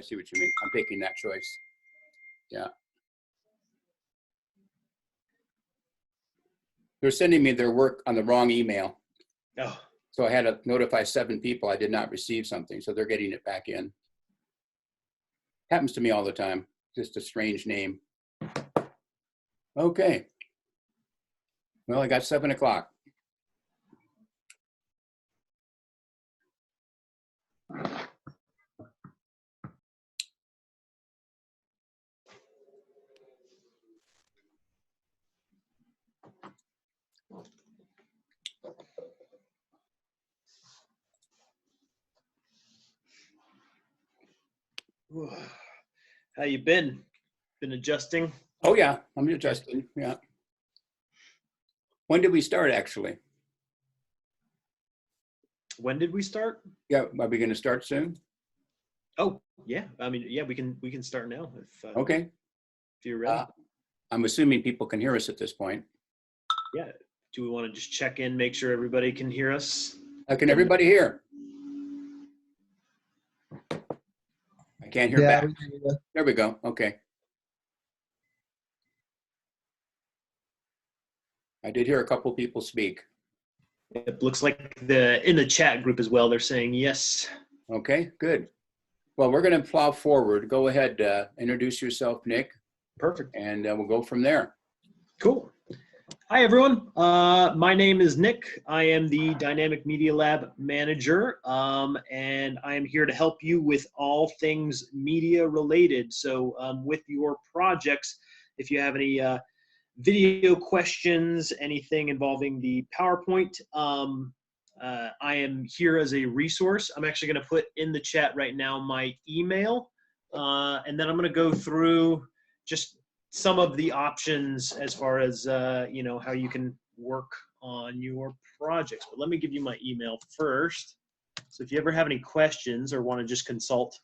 I see what you mean. I'm taking that choice. Yeah. They're sending me their work on the wrong email. Oh. So I had to notify 7 people I did not receive something, so they're getting it back in. Happens to me all the time. Just a strange name. Okay. Well, I got 7 o'clock. How you been? Been adjusting? Oh yeah, I'm adjusting. Yeah. When did we start actually? When did we start? Yeah, are we going to start soon? Oh yeah, I mean yeah, we can start now if Okay. if you're ready. I'm assuming people can hear us at this point. Yeah. Do we want to just check in, make sure everybody can hear us? Can everybody hear? I can't hear back. There we go. Okay. I did hear a couple people speak. It looks like in the chat group as well, they're saying yes. Okay, good. Well, we're going to plow forward. Go ahead, introduce yourself, Nick. Perfect. And we'll go from there. Cool. Hi, everyone. My name is Nick. I am the Dynamic Media Lab manager, and I am here to help you with all things media related. So with your projects, if you have any video questions, anything involving the PowerPoint, I am here as a resource. I'm actually going to put in the chat right now my email, and then I'm going to go through just some of the options as far as you know, how you can work on your projects. But let me give you my email first. So if you ever have any questions or want to just consult,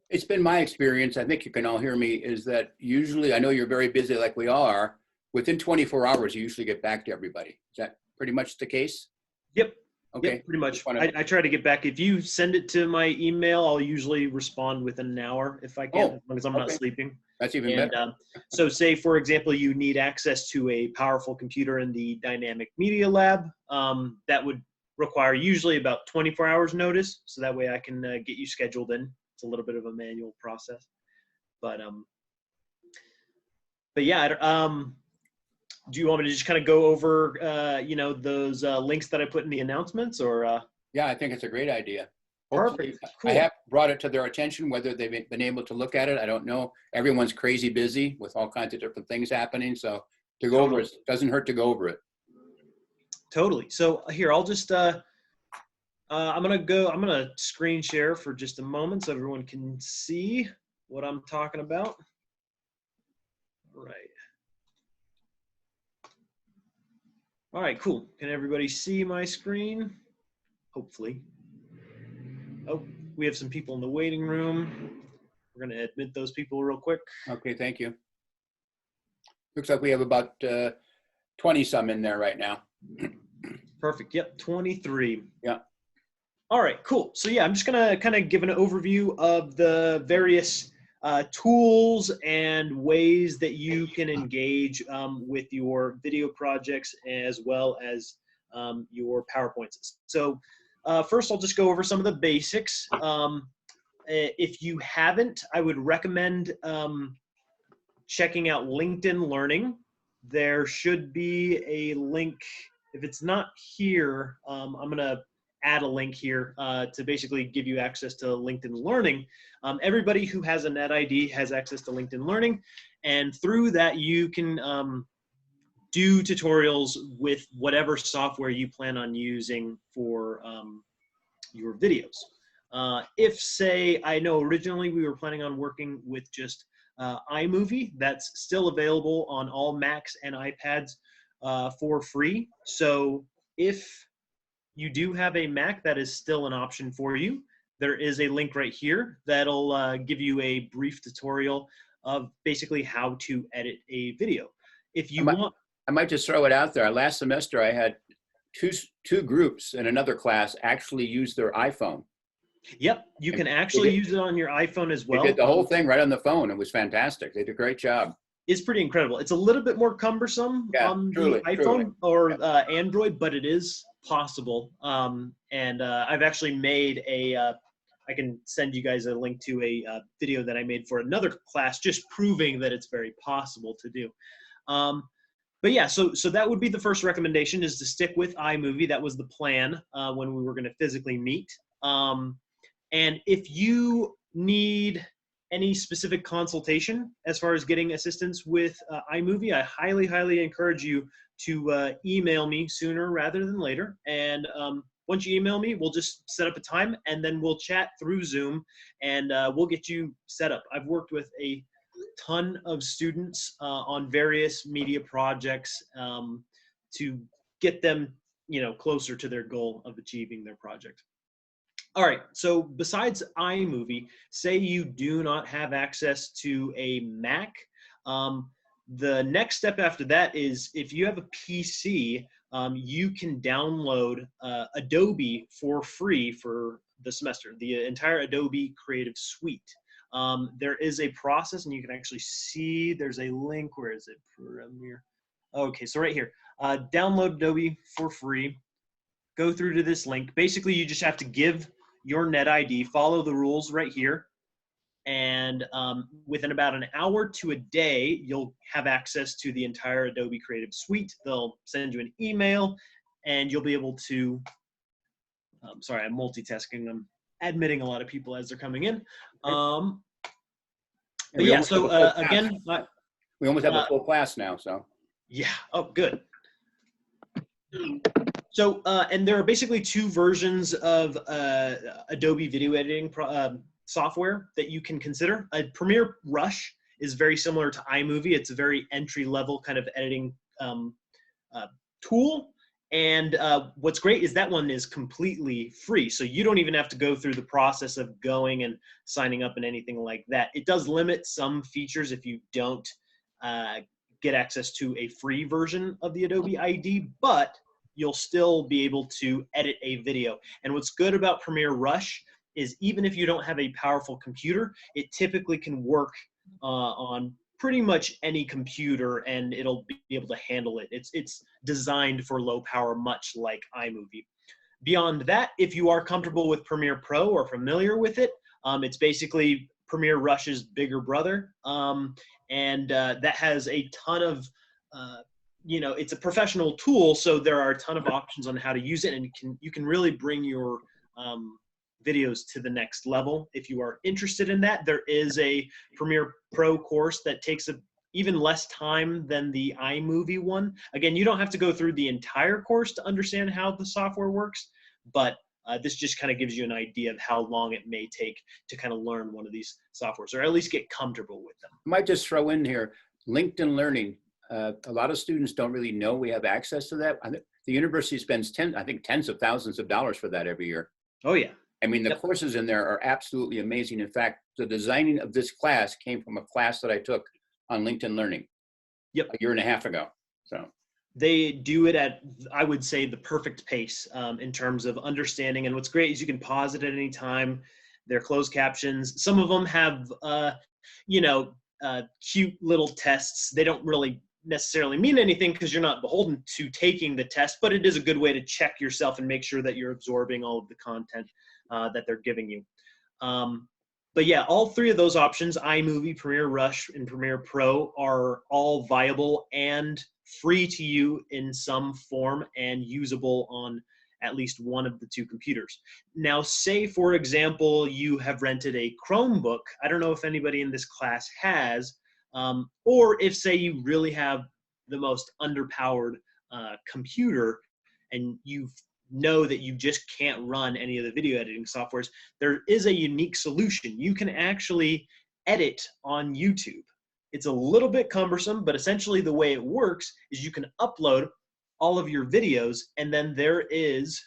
it's been my experience, I think you can all hear me, is that usually, I know you're very busy like we are, within 24 hours, you usually get back to everybody. Is that pretty much the case? Yep. Okay. Yep, pretty much. I try to get back. If you send it to my email, I'll usually respond within an hour if I can, as long as I'm not sleeping. That's even better. So say, for example, you need access to a powerful computer in the Dynamic Media Lab. That would require usually about 24 hours notice. So that way I can get you scheduled in. It's a little bit of a manual process. But yeah, do you want me to just kind of go over, you know, those links that I put in the announcements, or? Yeah, I think it's a great idea. Perfect. Cool. I have brought it to their attention, whether they've been able to look at it, I don't know. Everyone's crazy busy with all kinds of different things happening. So to go over it doesn't hurt to go over it. Totally. So here, I'll just, I'm going to screen share for just a moment so everyone can see what I'm talking about. All right. All right, cool. Can everybody see my screen? Hopefully. Oh, we have some people in the waiting room. We're going to admit those people real quick. Okay, thank you. Looks like we have about 20 some in there right now. Perfect. Yep, 23. Yeah. All right, cool. So yeah, I'm just going to kind of give an overview of the various tools and ways that you can engage with your video projects as well as your PowerPoints. So first, I'll just go over some of the basics. If you haven't, I would recommend checking out LinkedIn Learning. There should be a link. If it's not here, I'm going to add a link here to basically give you access to LinkedIn Learning. Everybody who has a NetID has access to LinkedIn Learning, and through that you can do tutorials with whatever software you plan on using for your videos. If, say, I know originally we were planning on working with just iMovie, that's still available on all Macs and iPads for free. So if you do have a Mac, that is still an option for you. There is a link right here that'll give you a brief tutorial of basically how to edit a video. If you want, I might just throw it out there. Last semester, I had two groups in another class actually used their iPhone. Yep, you And can actually use it on your iPhone as they well. did the whole thing right on the phone. It was fantastic. They did a great job. It's pretty incredible. It's a little bit more cumbersome Yeah, on the truly, truly. iPhone or Android, but it is possible. I've actually made I can send you guys a link to a video that I made for another class, just proving that it's very possible to do. But yeah, so that would be the first recommendation, is to stick with iMovie. That was the plan when we were going to physically meet. And if you need any specific consultation as far as getting assistance with iMovie, I highly, highly encourage you to email me sooner rather than later. And once you email me, we'll just set up a time, and then we'll chat through Zoom, and we'll get you set up. I've worked with a ton of students on various media projects to get them, closer to their goal of achieving their project. All right, so besides iMovie, say you do not have access to a Mac, the next step after that is, if you have a PC, you can download Adobe for free for the semester, the entire Adobe Creative Suite. There is a process, and you can actually see there's a link. Where is it? Premiere. Okay, so right here, download Adobe for free. Go through to this link. Basically, you just have to give your net ID, follow the rules right here, and within about an hour to a day, you'll have access to the entire Adobe Creative Suite. They'll send you an email, and you'll be able to, sorry, I'm multitasking. I'm admitting a lot of people as they're coming in. But yeah, so again, we almost have a full class now, so. Yeah, oh, good. So, and there are basically two versions of Adobe video editing software that you can consider. Premiere Rush is very similar to iMovie. It's a very entry-level kind of editing tool. And what's great is that one is completely free. So you don't even have to go through the process of going and signing up and anything like that. It does limit some features if you don't get access to a free version of the Adobe ID, but you'll still be able to edit a video. And what's good about Premiere Rush is, even if you don't have a powerful computer, it typically can work on pretty much any computer, and it'll be able to handle it. It's designed for low power, much like iMovie. Beyond that, if you are comfortable with Premiere Pro or familiar with it, it's basically Premiere Rush's bigger brother, and that has a ton of it's a professional tool, so there are a ton of options on how to use it, and you can really bring your videos to the next level. If you are interested in that, there is a Premiere Pro course that takes even less time than the iMovie one. Again, you don't have to go through the entire course to understand how the software works, but this just kind of gives you an idea of how long it may take to kind of learn one of these softwares, or at least get comfortable with them. I might just throw in here, LinkedIn Learning. A lot of students don't really know we have access to that. The university spends tens of thousands of dollars for that every year. Oh yeah. I mean, the courses in there are absolutely amazing. In fact, the designing of this class came from a class that I took on LinkedIn Learning a year and a half ago. So they do it at, I would say, the perfect pace in terms of understanding. And what's great is you can pause it at any time. They're closed captions. Some of them have, cute little tests. They don't really necessarily mean anything because you're not beholden to taking the test, but it is a good way to check yourself and make sure that you're absorbing all of the content that they're giving you. But yeah, all three of those options, iMovie, Premiere Rush, and Premiere Pro, are all viable and free to you in some form and usable on at least one of the two computers. Now, say, for example, you have rented a Chromebook. I don't know if anybody in this class has, or if, say, you really have the most underpowered computer and you know that you just can't run any of the video editing softwares, there is a unique solution. You can actually edit on YouTube. It's a little bit cumbersome, but essentially the way it works is you can upload all of your videos, and then there is,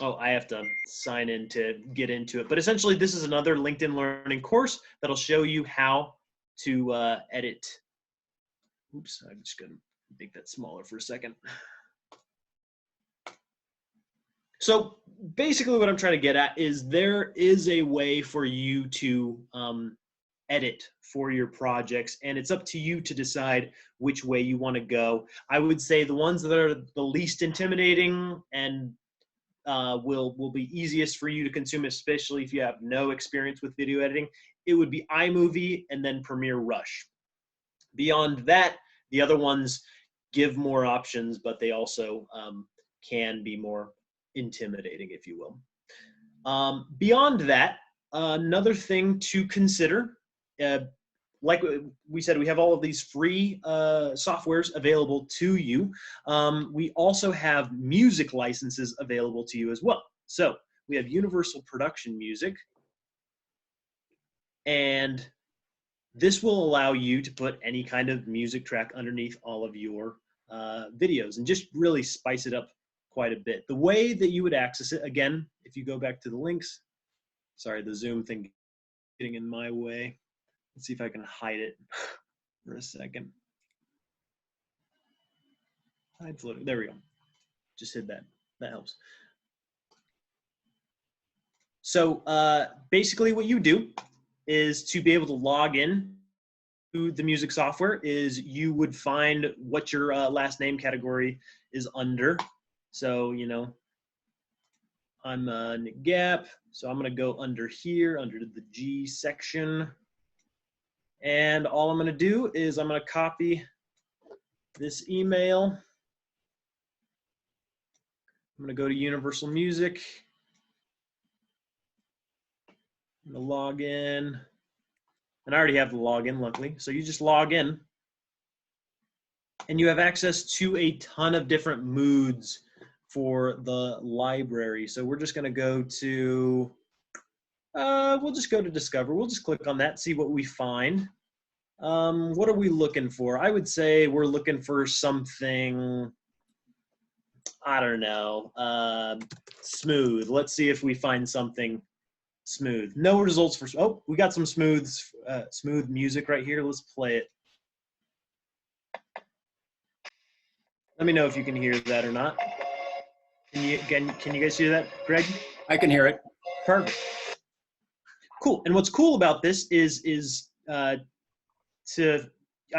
I have to sign in to get into it. But essentially, this is another LinkedIn Learning course that'll show you how to edit. Oops, I'm just going to make that smaller for a second. So basically what I'm trying to get at is there is a way for you to edit for your projects, and it's up to you to decide which way you want to go. I would say the ones that are the least intimidating and will be easiest for you to consume, especially if you have no experience with video editing, it would be iMovie and then Premiere Rush. Beyond that, the other ones give more options, but they also can be more intimidating, if you will. Beyond that, another thing to consider, like we said, we have all of these free softwares available to you. We also have music licenses available to you as well. So we have Universal Production Music, and this will allow you to put any kind of music track underneath all of your videos and just really spice it up quite a bit. The way that you would access it, again, if you go back to the links, sorry, the Zoom thing getting in my way. Let's see if I can hide it for a second. Hide floating, there we go. Just hid that, that helps. So basically what you do is to be able to log in to the music software is you would find what your last name category is under. So, you know, I'm Nick Gap, so I'm gonna go under here, under the G section. And all I'm gonna do is I'm gonna copy this email. I'm gonna go to Universal Music. I'm gonna log in. And I already have the login, luckily. So you just log in and you have access to a ton of different moods for the library. So we're just gonna go to, we'll just go to Discover. We'll just click on that, see what we find. What are we looking for? I would say we're looking for something, I don't know, smooth. Let's see if we find something smooth. No results for, oh, we got some smooth music right here. Let's play it. Let me know if you can hear that or not. Can you guys hear that, Greg? I can hear it. Perfect. Cool. And what's cool about this is I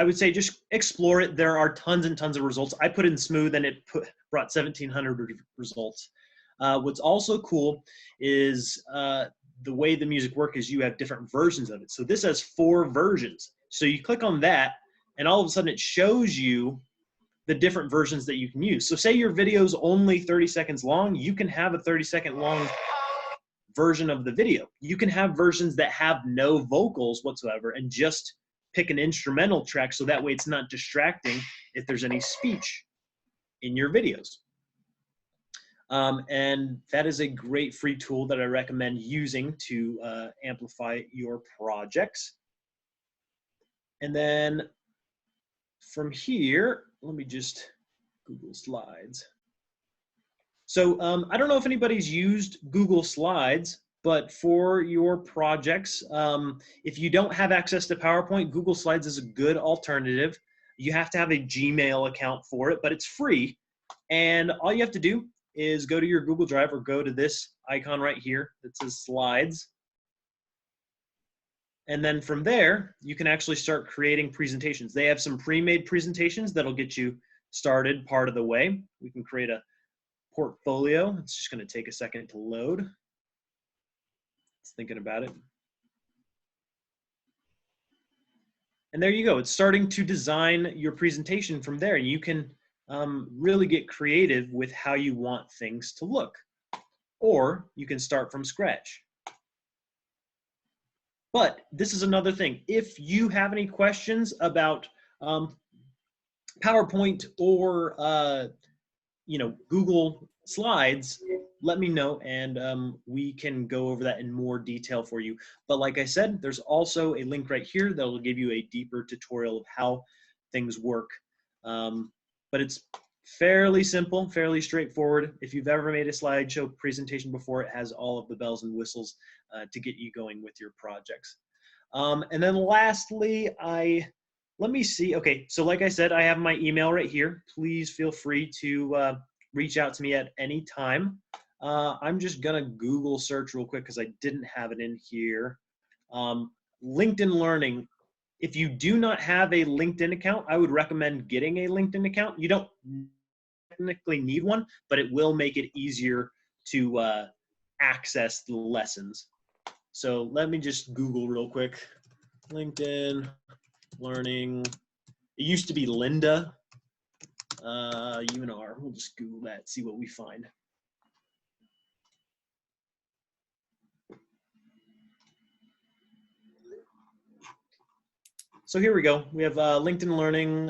would say just explore it. There are tons and tons of results. I put in smooth and it brought 1,700 results. What's also cool is the way the music works is you have different versions of it. So this has 4 versions. So you click on that and all of a sudden it shows you the different versions that you can use. So say your video is only 30 seconds long, you can have a 30-second long version of the video. You can have versions that have no vocals whatsoever and just pick an instrumental track so that way it's not distracting if there's any speech in your videos. And that is a great free tool that I recommend using to amplify your projects. And then from here, let me just Google Slides. So I don't know if anybody's used Google Slides, but for your projects, if you don't have access to PowerPoint, Google Slides is a good alternative. You have to have a Gmail account for it, but it's free. And all you have to do is go to your Google Drive or go to this icon right here that says Slides. And then from there, you can actually start creating presentations. They have some pre-made presentations that'll get you started part of the way. We can create a portfolio. It's just going to take a second to load. It's thinking about it. And there you go. It's starting to design your presentation from there. You can really get creative with how you want things to look. Or you can start from scratch. But this is another thing. If you have any questions about PowerPoint or Google Slides, let me know and we can go over that in more detail for you. But like I said, there's also a link right here that will give you a deeper tutorial of how things work. But it's fairly simple, fairly straightforward. If you've ever made a slideshow presentation before, it has all of the bells and whistles to get you going with your projects. And then lastly, let me see. Okay, so like I said, I have my email right here. Please feel free to reach out to me at any time. I'm just gonna Google search real quick because I didn't have it in here. LinkedIn Learning. If you do not have a LinkedIn account, I would recommend getting a LinkedIn account. You don't technically need one, but it will make it easier to access the lessons. So let me just Google real quick. LinkedIn Learning. It used to be Linda. UNR. We'll just Google that, see what we find. So here we go. We have LinkedIn Learning.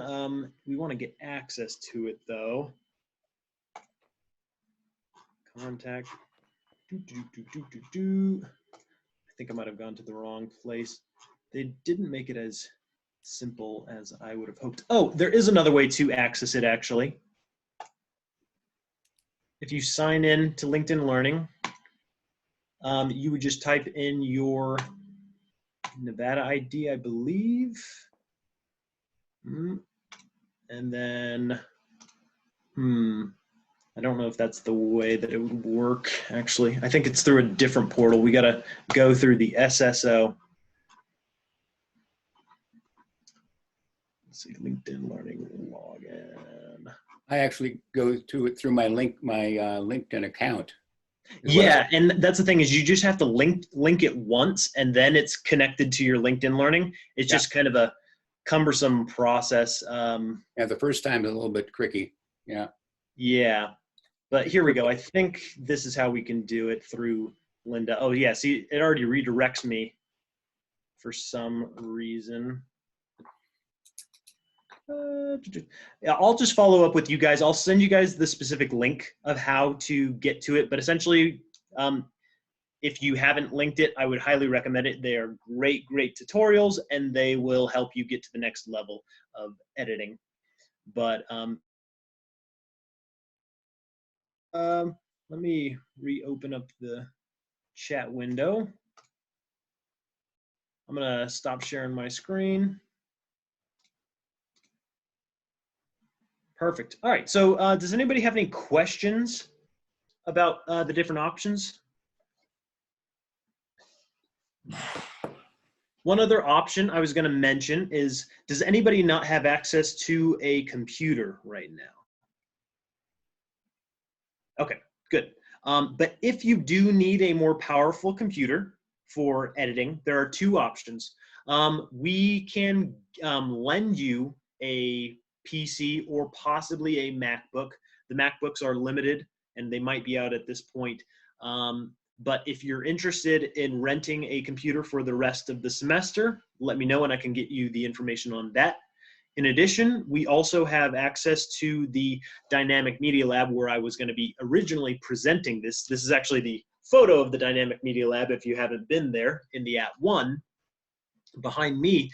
We want to get access to it though. Contact. I think I might have gone to the wrong place. They didn't make it as simple as I would have hoped. Oh, there is another way to access it actually. If you sign in to LinkedIn Learning, you would just type in your Nevada ID, I believe. And then, I don't know if that's the way that it would work, actually. I think it's through a different portal. We got to go through the SSO. Let's see, LinkedIn Learning login. I actually go to it through my LinkedIn account. Yeah, and that's the thing is you just have to link it once, and then it's connected to your LinkedIn Learning. It's just kind of a cumbersome process. Yeah, the first time is a little bit tricky. Yeah. Yeah, but here we go. I think this is how we can do it through Linda. Oh yeah, see, it already redirects me for some reason. Yeah, I'll just follow up with you guys. I'll send you guys the specific link of how to get to it. But essentially, if you haven't linked it, I would highly recommend it. They are great tutorials, and they will help you get to the next level of editing. But let me reopen up the chat window. I'm gonna stop sharing my screen. Perfect. All right. So does anybody have any questions about the different options? One other option I was going to mention is, does anybody not have access to a computer right now? Okay, good. But if you do need a more powerful computer for editing, there are two options. We can lend you a PC or possibly a MacBook. The MacBooks are limited and they might be out at this point. But if you're interested in renting a computer for the rest of the semester, let me know and I can get you the information on that. In addition, we also have access to the Dynamic Media Lab where I was going to be originally presenting this. This is actually the photo of the Dynamic Media Lab if you haven't been there in the @1 behind me.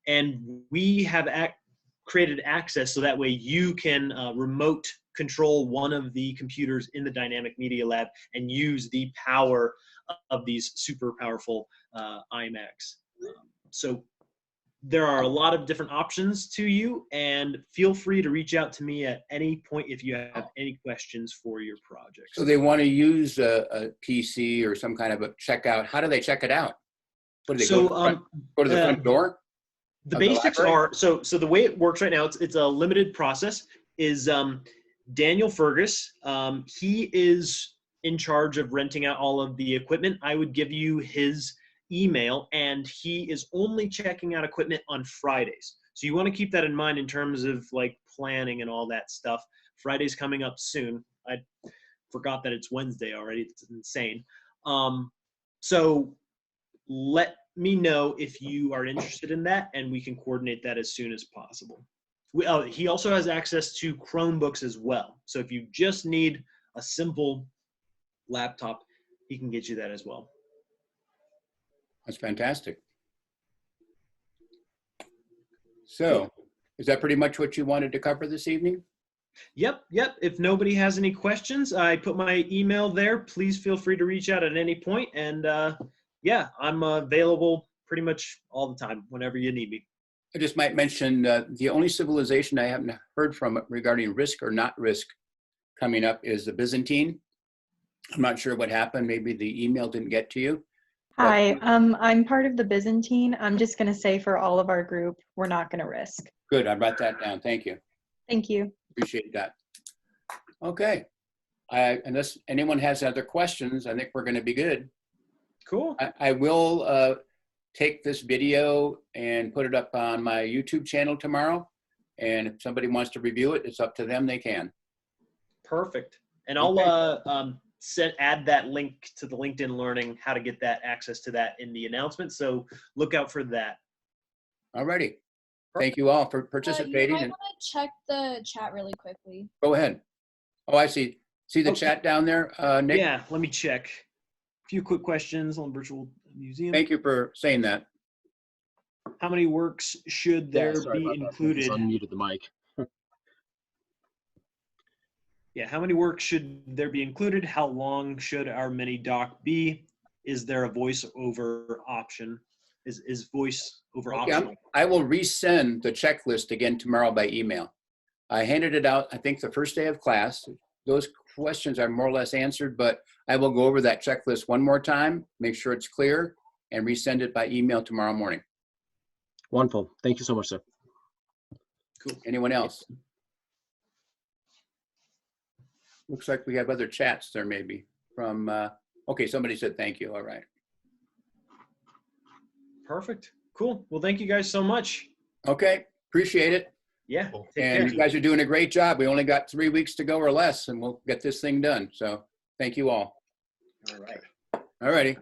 And we have created access so that way you can remote control one of the computers in the Dynamic Media Lab and use the power of these super powerful iMacs. So there are a lot of different options to you, and feel free to reach out to me at any point if you have any questions for your project. So they want to use a PC or some kind of a checkout. How do they check it out? What do they go to the front door? The basics are, so the way it works right now, it's a limited process, is Daniel Fergus, he is in charge of renting out all of the equipment. I would give you his email, and he is only checking out equipment on Fridays. So you want to keep that in mind in terms of like planning and all that stuff. Friday's coming up soon. I forgot that it's Wednesday already. It's insane. So let me know if you are interested in that, and we can coordinate that as soon as possible. He also has access to Chromebooks as well. So if you just need a simple laptop, he can get you that as well. That's fantastic. So is that pretty much what you wanted to cover this evening? Yep. If nobody has any questions, I put my email there. Please feel free to reach out at any point. And yeah, I'm available pretty much all the time, whenever you need me. I just might mention the only civilization I haven't heard from regarding risk or not risk coming up is the Byzantine. I'm not sure what happened. Maybe the email didn't get to you. But Hi, I'm part of the Byzantine. I'm just going to say for all of our group, we're not going to risk. good, I wrote that down. Thank you. Thank you. Appreciate that. Okay. Unless anyone has other questions, I think we're going to be good. Cool. I will take this video and put it up on my YouTube channel tomorrow. And if somebody wants to review it, it's up to them. They can. Perfect. And I'll add that link to the LinkedIn Learning, how to get that access to that in the announcement. So look out for that. All righty. Thank you all for participating. You might want to check the chat really quickly. Go ahead. Oh, I see. See the chat down there, Nick? Yeah, let me check. A few quick questions on virtual museum. Thank you for saying that. How many works should there sorry be about that. included? I unmuted the mic. Yeah, how many works should there be included? How long should our mini doc be? Is there a voiceover option? Is voiceover Okay, optional? I will resend the checklist again tomorrow by email. I handed it out, I think, the first day of class. Those questions are more or less answered, but I will go over that checklist one more time, make sure it's clear, and resend it by email tomorrow morning. Wonderful. Thank you so much, sir. Cool. Anyone else? Looks like we have other chats there maybe from, okay, somebody said thank you. All right. Perfect. Cool. Well, thank you guys so much. Okay, appreciate it. Yeah. Take And care. you guys are doing a great job. We only got 3 weeks to go or less, and we'll get this thing done. So thank you all. All right. All righty.